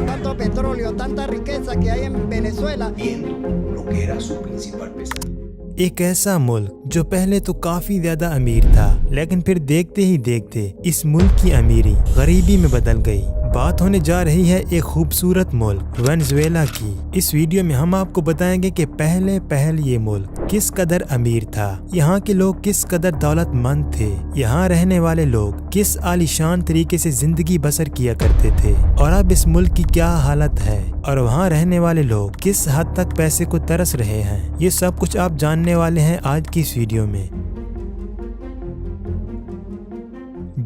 Tanto petróleo, tanta riqueza que hay en Venezuela. Viendo lo que era su principal pesadilla. ایک ایسا ملک جو پہلے تو کافی زیادہ امیر تھا لیکن پھر دیکھتے ہی دیکھتے اس ملک کی امیری غریبی میں بدل گئی۔ بات ہونے جا رہی ہے ایک خوبصورت ملک وینزویلا کی۔ اس ویڈیو میں ہم آپ کو بتائیں گے کہ پہل یہ ملک کس قدر امیر تھا، یہاں کے لوگ کس قدر دولت مند تھے، یہاں رہنے والے لوگ کس عالیشان طریقے سے زندگی بسر کیا کرتے تھے، اور اب اس ملک کی کیا حالت ہے اور وہاں رہنے والے لوگ کس حد تک پیسے کو ترس رہے ہیں۔ یہ سب کچھ آپ جاننے والے ہیں آج کی اس ویڈیو میں۔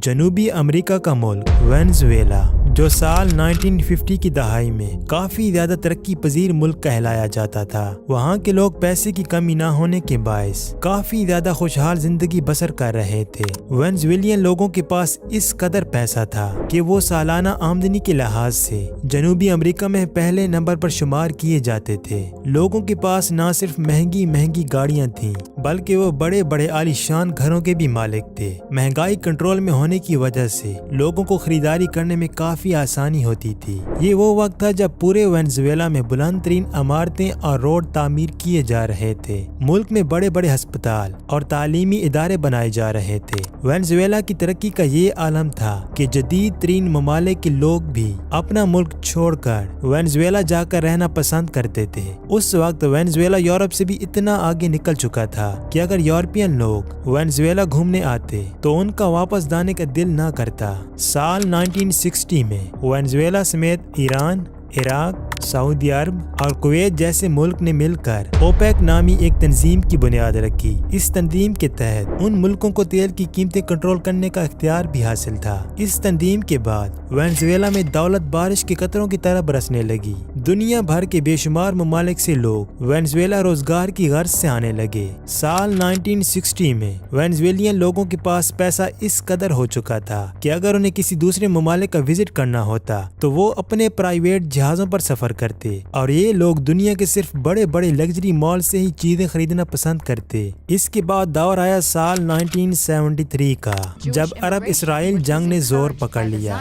جنوبی امریکہ کا ملک وینزویلا جو سال 1950 کی دہائی میں کافی زیادہ ترقی پذیر ملک کہلایا جاتا تھا، وہاں کے لوگ پیسے کی کمی نہ ہونے کے باعث کافی زیادہ خوشحال زندگی بسر کر رہے تھے۔ وینزویلین لوگوں کے پاس اس قدر پیسہ تھا کہ وہ سالانہ آمدنی کے لحاظ سے جنوبی امریکہ میں پہلے نمبر پر شمار کیے جاتے تھے۔ لوگوں کے پاس نہ صرف مہنگی گاڑیاں تھیں بلکہ وہ بڑے عالیشان گھروں کے بھی مالک تھے۔ مہنگائی کنٹرول میں ہونے کی وجہ سے لوگوں کو خریداری کرنے میں کافی آسانی ہوتی تھی۔ یہ وہ وقت تھا جب پورے وینزویلا میں بلند ترین عمارتیں اور روڈ تعمیر کیے جا رہے تھے۔ ملک میں بڑے ہسپتال اور تعلیمی ادارے بنائے جا رہے تھے۔ وینزویلا کی ترقی کا یہ عالم تھا کہ جدید ترین ممالک کے لوگ بھی اپنا ملک چھوڑ کر وینزویلا جا کر رہنا پسند کرتے تھے۔ اس وقت وینزویلا یورپ سے بھی اتنا آگے نکل چکا تھا کہ اگر یورپین لوگ وینزویلا گھومنے آتے تو ان کا واپس جانے کا دل نہ کرتا۔ سال 1960 میں وینزویلا سمیت ایران، عراق، سعودی عرب اور کویت جیسے ملک نے مل کر اوپیک نامی ایک تنظیم کی بنیاد رکھی۔ اس تنظیم کے تحت ان ملکوں کو تیل کی قیمتیں کنٹرول کرنے کا اختیار بھی حاصل تھا۔ اس تنظیم کے بعد وینزویلا میں دولت بارش کے قطروں کی طرح برسنے لگی۔ دنیا بھر کے بے شمار ممالک سے لوگ وینزویلا روزگار کی غرض سے آنے لگے۔ سال 1960 میں وینزویلین لوگوں کے پاس پیسہ اس قدر ہو چکا تھا کہ اگر انہیں کسی دوسرے ممالک کا وزٹ کرنا ہوتا تو وہ اپنے پرائیویٹ جہازوں پر سفر کرتے، اور یہ لوگ دنیا کے صرف بڑے لگژری مال سے ہی چیزیں خریدنا پسند کرتے۔ اس کے بعد دور آیا سال 1973 کا، جب عرب اسرائیل جنگ نے زور پکڑ لیا۔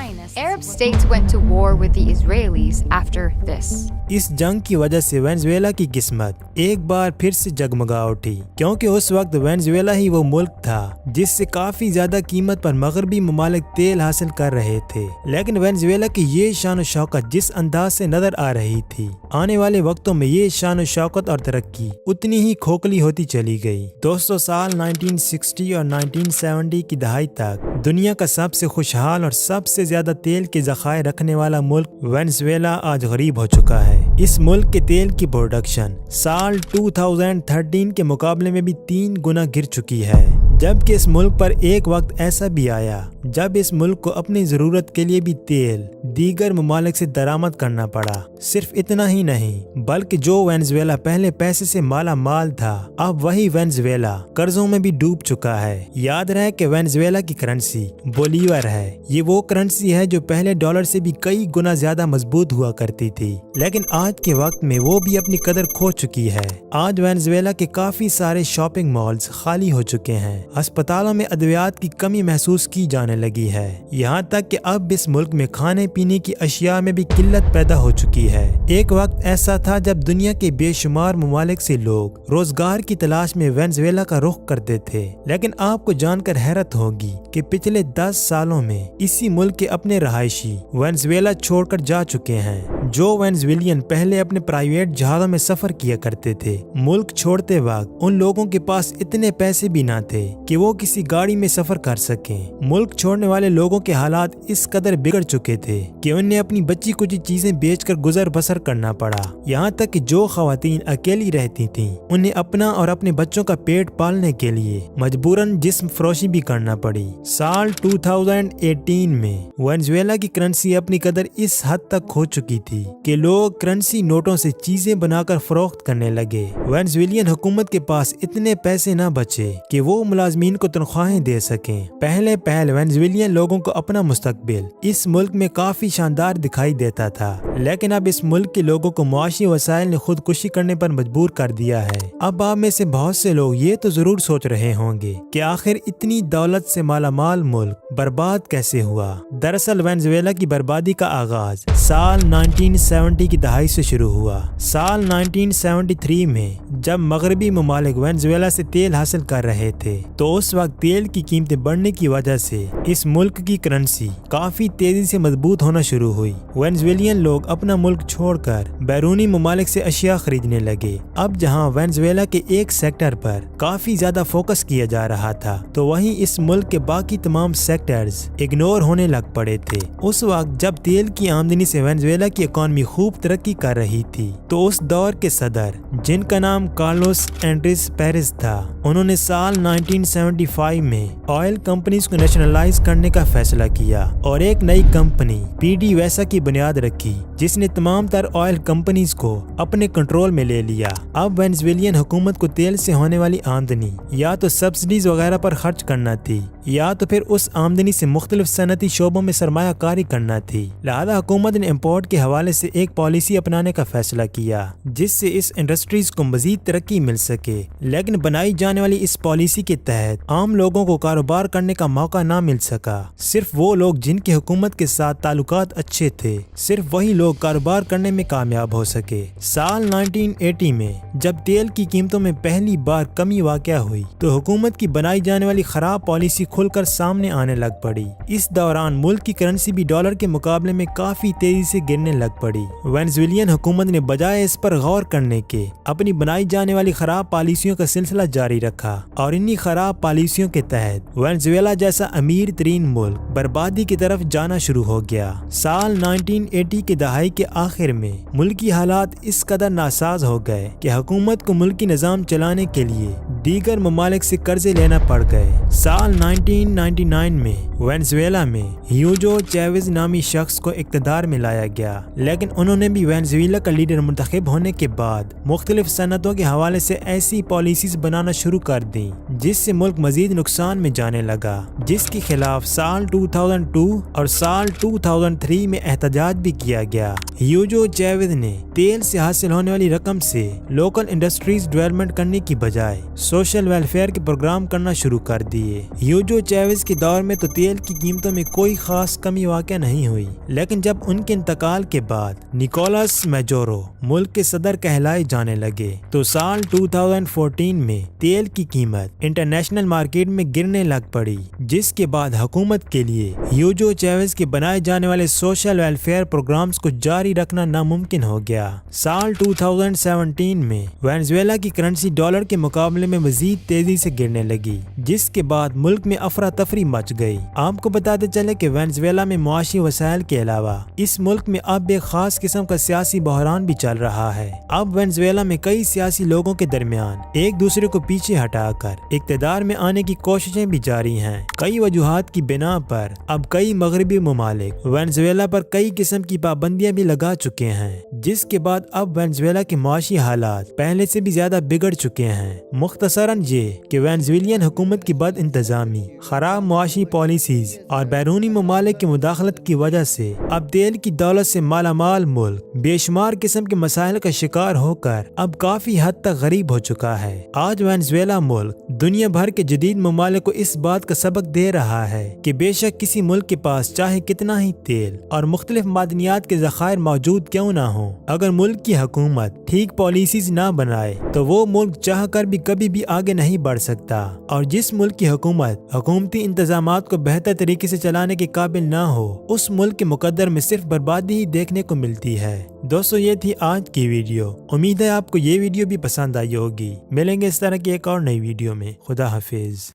اس جنگ کی وجہ سے وینزویلا کی قسمت ایک بار پھر سے جگمگا اٹھی، کیونکہ اس وقت وینزویلا ہی وہ ملک تھا جس سے کافی زیادہ قیمت پر مغربی ممالک تیل حاصل کر رہے تھے۔ لیکن وینزویلا کی یہ شان و شوکت جس انداز سے نظر آ رہی تھی، آنے والے وقتوں میں یہ شان و شوکت اور ترقی اتنی ہی کھوکھلی ہوتی چلی گئی۔ دوستو، سال 1960 اور 1970 کی دہائی تک دنیا کا سب سے خوشحال اور سب سے زیادہ تیل کے ذخائر رکھنے والا ملک وینزویلا آج غریب ہو چکا ہے۔ اس ملک کے تیل کی پروڈکشن سال 2013 کے مقابلے میں بھی 3 گنا گر چکی ہے، جبکہ اس ملک پر ایک وقت ایسا بھی آیا جب اس ملک کو اپنی ضرورت کے لیے بھی تیل دیگر ممالک سے درآمد کرنا پڑا۔ صرف اتنا ہی نہیں بلکہ جو وینزویلا پہلے پیسے سے مالا مال تھا، اب وہی وینزویلا قرضوں میں بھی ڈوب چکا ہے۔ یاد رہے کہ وینزویلا کی کرنسی بولیور ہے۔ یہ وہ کرنسی ہے جو پہلے ڈالر سے بھی کئی گنا زیادہ مضبوط ہوا کرتی تھی، لیکن آج کے وقت میں وہ بھی اپنی قدر کھو چکی ہے۔ آج وینزویلا کے کافی سارے شاپنگ مالز خالی ہو چکے ہیں، ہسپتالوں میں ادویات کی کمی محسوس کی جانے لگی ہے، یہاں تک کہ اب اس ملک میں کھانے پینے کی اشیاء میں بھی قلت پیدا ہو چکی ہے۔ ایک وقت ایسا تھا جب دنیا کے بے شمار ممالک سے لوگ روزگار کی تلاش میں وینزویلا کا رخ کرتے تھے، لیکن آپ کو جان کر حیرت ہوگی کہ پچھلے 10 سالوں میں اسی ملک کے اپنے رہائشی وینزویلا چھوڑ کر جا چکے ہیں۔ جو وینزویلین پہلے اپنے پرائیویٹ جہازوں میں سفر کیا کرتے تھے، ملک چھوڑتے وقت ان لوگوں کے پاس اتنے پیسے بھی نہ تھے کہ وہ کسی گاڑی میں سفر کر سکیں۔ ملک چھوڑنے والے لوگوں کے حالات اس قدر بگڑ چکے تھے کہ انہیں اپنی بچی کچھ چیزیں بیچ کر گزر بسر کرنا پڑا، یہاں تک کہ جو خواتین اکیلی رہتی تھیں انہیں اپنا اور اپنے بچوں کا پیٹ پالنے کے لیے مجبوراً جسم فروشی بھی کرنا پڑی۔ سال 2018 میں وینزویلا کی کرنسی اپنی قدر اس حد تک کھو چکی تھی ہوئی کہ لوگ کرنسی نوٹوں سے چیزیں بنا کر فروخت کرنے لگے۔ وینزویلین حکومت کے پاس اتنے پیسے نہ بچے کہ وہ ملازمین کو تنخواہیں دے سکیں۔ پہلے وینزویلین لوگوں کو اپنا مستقبل اس ملک میں کافی شاندار دکھائی دیتا تھا، لیکن اب اس ملک کے لوگوں کو معاشی وسائل نے خودکشی کرنے پر مجبور کر دیا ہے۔ اب آپ میں سے بہت سے لوگ یہ تو ضرور سوچ رہے ہوں گے کہ آخر اتنی دولت سے مالا مال ملک برباد کیسے ہوا؟ دراصل وینزویلا کی بربادی کا آغاز سال 1970 کی دہائی سے شروع ہوا۔ سال 1973 میں جب مغربی ممالک وینزویلا سے تیل حاصل کر رہے تھے تو اس وقت تیل کی قیمتیں بڑھنے کی وجہ سے اس ملک کی کرنسی کافی تیزی سے مضبوط ہونا شروع ہوئی۔ وینزویلین لوگ اپنا ملک چھوڑ کر بیرونی ممالک سے اشیاء خریدنے لگے۔ اب جہاں وینزویلا کے ایک سیکٹر پر کافی زیادہ فوکس کیا جا رہا تھا تو وہیں اس ملک کے باقی تمام سیکٹرز اگنور ہونے لگ پڑے تھے۔ اس وقت جب تیل کی آمدنی سے وینزویلا کی اکانومی خوب ترقی کر رہی تھی تو اس دور کے صدر جن کا نام کارلوس اینڈریس پیرز تھا، انہوں نے سال 1975 میں آئل کمپنیز کو نیشنلائز کرنے کا فیصلہ کیا اور ایک نئی کمپنی پی ڈی ویسا کی بنیاد رکھی جس نے تمام تر آئل کمپنیز کو اپنے کنٹرول میں لے لیا۔ اب وینزویلین حکومت کو تیل سے ہونے والی آمدنی یا تو سبسڈیز وغیرہ پر خرچ کرنا تھی یا تو پھر اس آمدنی سے مختلف صنعتی شعبوں میں سرمایہ کاری کرنا تھی۔ لہذا حکومت نے امپورٹ کے حوالے سے ایک پالیسی اپنانے کا فیصلہ کیا جس سے اس انڈسٹریز کو مزید ترقی مل سکے، لیکن بنائی جانے والی اس پالیسی کے تحت عام لوگوں کو کاروبار کرنے کا موقع نہ مل سکا۔ صرف وہ لوگ جن کے حکومت کے ساتھ تعلقات اچھے تھے، صرف وہی لوگ کاروبار کرنے میں کامیاب ہو سکے۔ سال 1980 میں جب تیل کی قیمتوں میں پہلی بار کمی واقع ہوئی تو حکومت کی بنائی جانے والی خراب پالیسی کھل کر سامنے آنے لگ پڑی۔ اس دوران ملک کی کرنسی بھی ڈالر کے مقابلے میں کافی تیزی سے گرنے لگ پڑی۔ وینزویلین حکومت نے بجائے اس پر غور کرنے کے اپنی بنائی جانے والی خراب پالیسیوں کا سلسلہ جاری رکھا اور انہی خراب پالیسیوں کے تحت وینزویلا جیسا امیر ترین ملک بربادی کی طرف جانا شروع ہو گیا۔ سال 1980 کی دہائی کے آخر میں ملکی حالات اس قدر ناساز ہو گئے کہ حکومت کو ملکی نظام چلانے کے لیے دیگر ممالک سے قرضے لینا پڑ گئے۔ سال 1999 میں وینزویلا میں ہیوگو چیوز نامی شخص کو اقتدار میں لایا گیا، لیکن انہوں نے بھی وینزویلا کا لیڈر منتخب ہونے کے بعد مختلف صنعتوں کے حوالے سے ایسی پالیسیز بنانا شروع کر دیں جس سے ملک مزید نقصان میں جانے لگا، جس کے خلاف سال 2002 اور سال 2003 میں احتجاج بھی کیا گیا۔ ہیوگو چیوز نے تیل سے حاصل ہونے والی رقم سے لوکل انڈسٹریز ڈیولپمنٹ کرنے کی بجائے سوشل ویلفیئر کے پروگرام کرنا شروع کر دیے۔ ہیوگو چیوز کے دور میں تو تیل کی قیمتوں میں کوئی خاص کمی واقع نہیں ہوئی، لیکن جب ان کے انتقال کے بعد نکولاس میجورو ملک کے صدر کہلائے جانے لگے تو سال 2014 میں تیل کی قیمت انٹرنیشنل مارکیٹ میں گرنے لگ پڑی، جس کے بعد حکومت کے لیے ہیوگو چیوز کے بنائے جانے والے سوشل ویلفیئر پروگرامز کو جاری رکھنا ناممکن ہو گیا۔ سال 2017 میں وینزویلا کی کرنسی ڈالر کے مقابلے میں مزید تیزی سے گرنے لگی، جس کے بعد ملک میں افراتفری مچ گئی۔ آپ کو بتاتے چلے کہ وینزویلا میں معاشی وسائل کے علاوہ اس ملک میں اب ایک خاص قسم کا سیاسی بحران بھی چل رہا ہے۔ اب وینزویلا میں کئی سیاسی لوگوں کے درمیان ایک دوسرے کو پیچھے ہٹا کر اقتدار میں آنے کی کوششیں بھی جاری ہیں۔ کئی وجوہات کی بنا پر اب کئی مغربی ممالک وینزویلا پر کئی قسم کی پابندیاں بھی لگا چکے ہیں، جس کے بعد اب وینزویلا کے معاشی حالات پہلے سے بھی زیادہ بگڑ چکے ہیں۔ مختصراً یہ کہ وینزویلین حکومت کی بد انتظامی، خراب معاشی پالیسیز اور بیرونی ممالک کی مداخلت کی وجہ سے اب تیل کی دولت سے مالا مال ملک بے شمار قسم کے مسائل کا شکار ہو کر اب کافی حد تک غریب ہو چکا ہے۔ آج وینزویلا ملک دنیا بھر کے جدید ممالک کو اس بات کا سبق دے رہا ہے کہ بے شک کسی ملک کے پاس چاہے کتنا ہی تیل اور مختلف معدنیات کے ذخائر موجود کیوں نہ ہوں، اگر ملک کی حکومت ٹھیک پالیسیز نہ بنائے تو وہ ملک چاہ کر بھی کبھی بھی آگے نہیں بڑھ سکتا، اور جس ملک کی حکومت حکومتی انتظامات کو بہتر طریقے سے چلانے کے قابل نہ ہو، اس ملک کے مقدر میں صرف بربادی ہی دیکھنے کو ملتی ہے۔ دوستو، یہ تھی آج کی ویڈیو۔ امید ہے آپ کو یہ ویڈیو بھی پسند آئی ہوگی۔ ملیں گے اس طرح کی ایک اور نئی ویڈیو میں۔ خدا حافظ۔